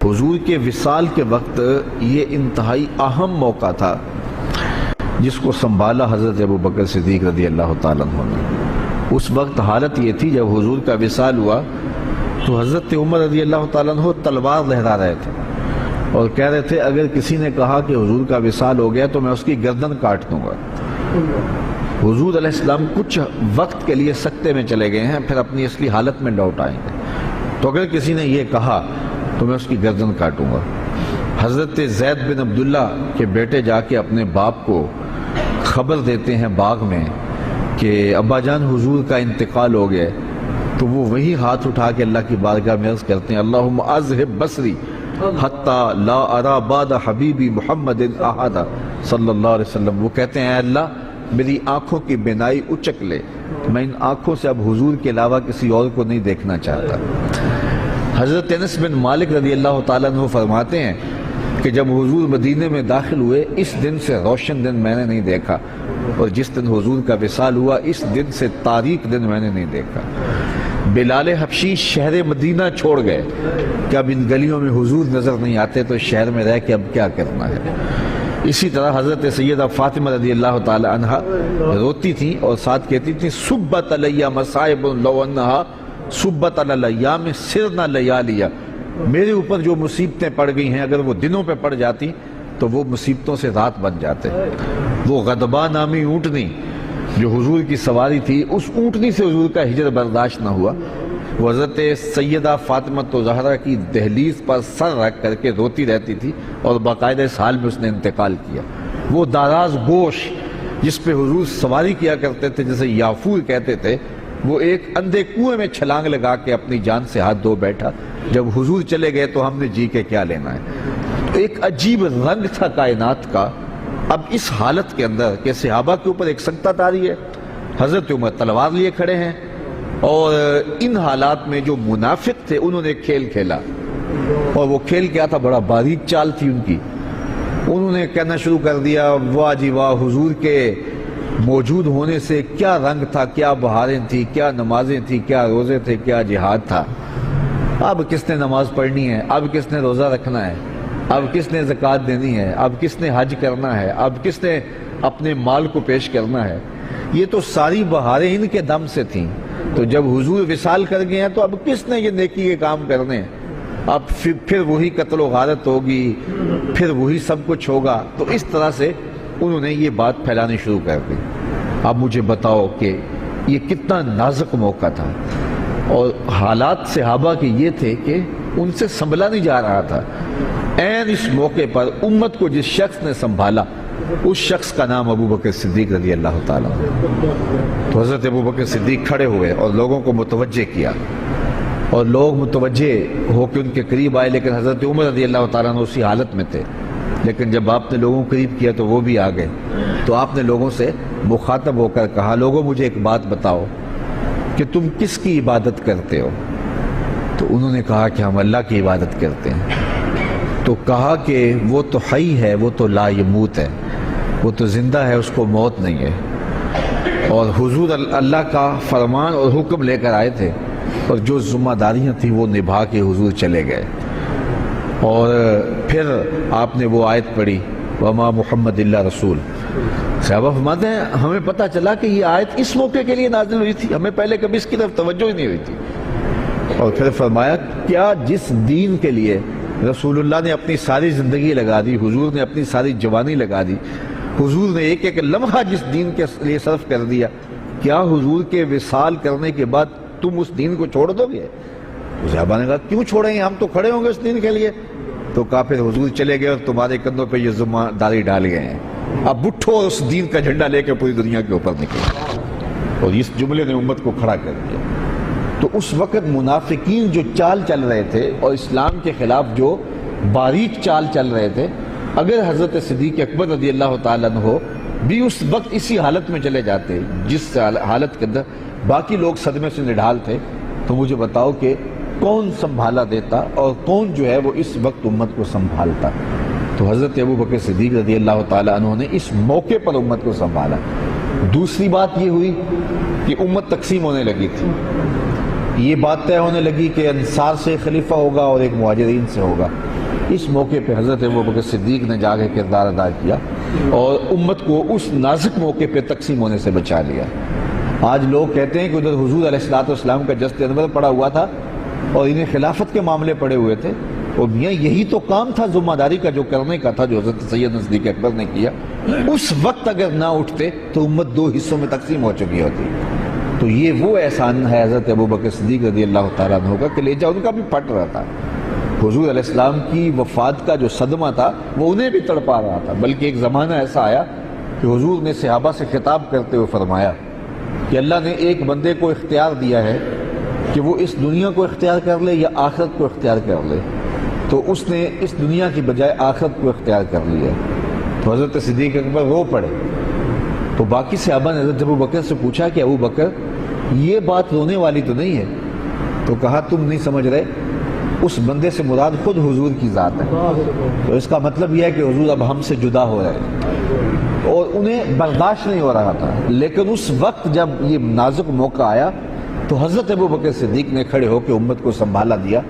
حضور کے وصال کے وقت یہ انتہائی اہم موقع تھا جس کو سنبھالا حضرت ابوبکر صدیق رضی اللہ تعالیٰ عنہ نے۔ اس وقت حالت یہ تھی جب حضور کا وصال ہوا تو حضرت عمر رضی اللہ تعالیٰ عنہ تلوار لہرا رہے تھے اور کہہ رہے تھے اگر کسی نے کہا کہ حضور کا وصال ہو گیا تو میں اس کی گردن کاٹ دوں گا۔ حضور علیہ السلام کچھ وقت کے لیے سکتے میں چلے گئے ہیں، پھر اپنی اصلی حالت میں لوٹ آئیں گے، تو اگر کسی نے یہ کہا تو میں اس کی گردن کاٹوں گا۔ حضرت زید بن عبداللہ کے بیٹے جا کے اپنے باپ کو خبر دیتے ہیں باغ میں کہ ابا جان حضور کا انتقال ہو گیا، تو وہ وہی ہاتھ اٹھا کے اللہ کی بارگاہ میں عرض کرتے ہیں اللہم اذہب بصری حتی لا ارا بعد حبیبی محمد احد صلی اللہ علیہ وسلم۔ وہ کہتے ہیں اے اللہ میری آنکھوں کی بینائی اچک لے، میں ان آنکھوں سے اب حضور کے علاوہ کسی اور کو نہیں دیکھنا چاہتا۔ حضرت انس بن مالک رضی اللہ تعالیٰ عنہ فرماتے ہیں کہ جب حضور مدینے میں داخل ہوئے اس دن سے روشن دن میں نے نہیں دیکھا، اور جس دن حضور کا وصال ہوا اس دن سے تاریک دن میں نے نہیں دیکھا۔ بلال حبشی شہر مدینہ چھوڑ گئے کہ اب ان گلیوں میں حضور نظر نہیں آتے تو شہر میں رہ کے اب کیا کرنا ہے۔ اسی طرح حضرت سیدہ فاطمہ رضی اللہ تعالی عنہا روتی تھیں اور ساتھ کہتی تھیں صبت علیہ مصائب لو انہا صبت علی الایام سرنا لیالیا، میرے اوپر جو مصیبتیں پڑ گئی ہیں اگر وہ دنوں پہ پڑ جاتی تو وہ مصیبتوں سے رات بن جاتے۔ وہ غضبہ نامی اونٹنی جو حضور کی سواری تھی، اس اونٹنی سے حضور کا ہجر برداشت نہ ہوا، وہ حضرت سیدہ فاطمہ زہرا کی دہلیز پر سر رکھ کر کے روتی رہتی تھی اور باقاعدہ اس حال میں اس نے انتقال کیا۔ وہ داراز گوش جس پہ حضور سواری کیا کرتے تھے جسے یافور کہتے تھے، وہ ایک اندھے کنویں میں چھلانگ لگا کے اپنی جان سے ہاتھ دھو بیٹھا، جب حضور چلے گئے تو ہم نے جی کے کیا لینا ہے۔ تو ایک عجیب رنگ تھا کائنات کا۔ اب اس حالت کے اندر کہ صحابہ کے اوپر ایک سنکت آ رہی ہے، حضرت عمر تلوار لیے کھڑے ہیں، اور ان حالات میں جو منافق تھے انہوں نے کھیل کھیلا، اور وہ کھیل کیا تھا، بڑا باریک چال تھی ان کی۔ انہوں نے کہنا شروع کر دیا واہ جی واہ، حضور کے موجود ہونے سے کیا رنگ تھا، کیا بہاریں تھی، کیا نمازیں تھی، کیا روزے تھے، کیا جہاد تھا۔ اب کس نے نماز پڑھنی ہے، اب کس نے روزہ رکھنا ہے، اب کس نے زکوٰۃ دینی ہے، اب کس نے حج کرنا ہے، اب کس نے اپنے مال کو پیش کرنا ہے۔ یہ تو ساری بہاریں ان کے دم سے تھیں، تو جب حضور وصال کر گئے ہیں تو اب کس نے یہ نیکی کے کام کرنے ہیں، اب پھر وہی قتل و غارت ہوگی، پھر وہی سب کچھ ہوگا۔ تو اس طرح سے انہوں نے یہ بات پھیلانی شروع کر دی۔ اب مجھے بتاؤ کہ یہ کتنا نازک موقع تھا، اور حالات صحابہ کے یہ تھے کہ ان سے سنبھلا نہیں جا رہا تھا۔ عین اس موقع پر امت کو جس شخص نے سنبھالا اس شخص کا نام ابوبکر صدیق رضی اللہ تعالیٰ عنہ۔ تو حضرت ابوبکر صدیق کھڑے ہوئے اور لوگوں کو متوجہ کیا، اور لوگ متوجہ ہو کے ان کے قریب آئے، لیکن حضرت عمر رضی اللہ تعالیٰ عنہ اسی حالت میں تھے۔ لیکن جب آپ نے لوگوں کو قریب کیا تو وہ بھی آ گئے، تو آپ نے لوگوں سے مخاطب ہو کر کہا لوگوں مجھے ایک بات بتاؤ کہ تم کس کی عبادت کرتے ہو؟ تو انہوں نے کہا کہ ہم اللہ کی عبادت کرتے ہیں۔ تو کہا کہ وہ تو حی ہے، وہ تو لا یموت ہے، وہ تو زندہ ہے، اس کو موت نہیں ہے۔ اور حضور اللہ کا فرمان اور حکم لے کر آئے تھے، اور جو ذمہ داریاں تھیں وہ نبھا کے حضور چلے گئے۔ اور پھر آپ نے وہ آیت پڑھی وما محمد اللہ رسول۔ صحابہ فرماتے ہیں ہمیں پتہ چلا کہ یہ آیت اس موقع کے لیے نازل ہوئی تھی، ہمیں پہلے کبھی اس کی طرف توجہ ہی نہیں ہوئی تھی۔ اور پھر فرمایا کیا جس دین کے لیے رسول اللہ نے اپنی ساری زندگی لگا دی، حضور نے اپنی ساری جوانی لگا دی، حضور نے ایک ایک لمحہ جس دین کے لیے صرف کر دیا، کیا حضور کے وصال کرنے کے بعد تم اس دین کو چھوڑ دو گے؟ صحابہ نے کہا کیوں چھوڑیں گے، ہم تو کھڑے ہوں گے اس دین کے لیے۔ تو کہا پھر حضور چلے گئے اور تمہارے کندھوں پہ یہ ذمہ داری ڈال گئے ہیں، اب اٹھو اور اس دین کا جھنڈا لے کے پوری دنیا کے اوپر نکلو۔ اور اس جملے نے امت کو کھڑا کر دیا۔ تو اس وقت منافقین جو چال چل رہے تھے اور اسلام کے خلاف جو باریک چال چل رہے تھے، اگر حضرت صدیق اکبر رضی اللہ تعالیٰ عنہ بھی اس وقت اسی حالت میں چلے جاتے جس حالت کے اندر باقی لوگ صدمے سے نڈھال تھے، تو مجھے بتاؤ کہ کون سنبھالا دیتا اور کون جو ہے وہ اس وقت امت کو سنبھالتا۔ تو حضرت ابوبکر صدیق رضی اللہ تعالیٰ عنہ نے اس موقع پر امت کو سنبھالا۔ دوسری بات یہ ہوئی کہ امت تقسیم ہونے لگی تھی، یہ بات طے ہونے لگی کہ انصار سے ایک خلیفہ ہوگا اور ایک مہاجرین سے ہوگا۔ اس موقع پہ حضرت ابوبکر صدیق نے جا کے کردار ادا کیا اور امت کو اس نازک موقع پہ تقسیم ہونے سے بچا لیا۔ آج لوگ کہتے ہیں کہ ادھر حضور علیہ السلام کا جست انور پڑا ہوا تھا اور انہیں خلافت کے معاملے پڑے ہوئے تھے، اور میاں یہی تو کام تھا ذمہ داری کا جو کرنے کا تھا، جو حضرت سیدنا صدیق اکبر نے کیا۔ اس وقت اگر نہ اٹھتے تو امت دو حصوں میں تقسیم ہو چکی ہوتی۔ تو یہ وہ احسان ہے حضرت ابوبکر صدیق رضی اللہ تعالیٰ عنہ کا کہ کلیجہ ان کا بھی پھٹ رہا تھا۔ حضور علیہ السلام کی وفات کا جو صدمہ تھا وہ انہیں بھی تڑپا رہا تھا، بلکہ ایک زمانہ ایسا آیا کہ حضور نے صحابہ سے خطاب کرتے ہوئے فرمایا کہ اللہ نے ایک بندے کو اختیار دیا ہے کہ وہ اس دنیا کو اختیار کر لے یا آخرت کو اختیار کر لے، تو اس نے اس دنیا کی بجائے آخرت کو اختیار کر لیا۔ تو حضرت صدیق اکبر رو پڑے۔ تو باقی صحابہ نے حضرت ابوبکر سے پوچھا کہ ابوبکر یہ بات رونے والی تو نہیں ہے؟ تو کہا تم نہیں سمجھ رہے، اس بندے سے مراد خود حضور کی ذات ہے۔ تو اس کا مطلب یہ ہے کہ حضور اب ہم سے جدا ہو رہے ہیں، اور انہیں برداشت نہیں ہو رہا تھا۔ لیکن اس وقت جب یہ نازک موقع آیا تو حضرت ابوبکر صدیق نے کھڑے ہو کے امت کو سنبھالا دیا۔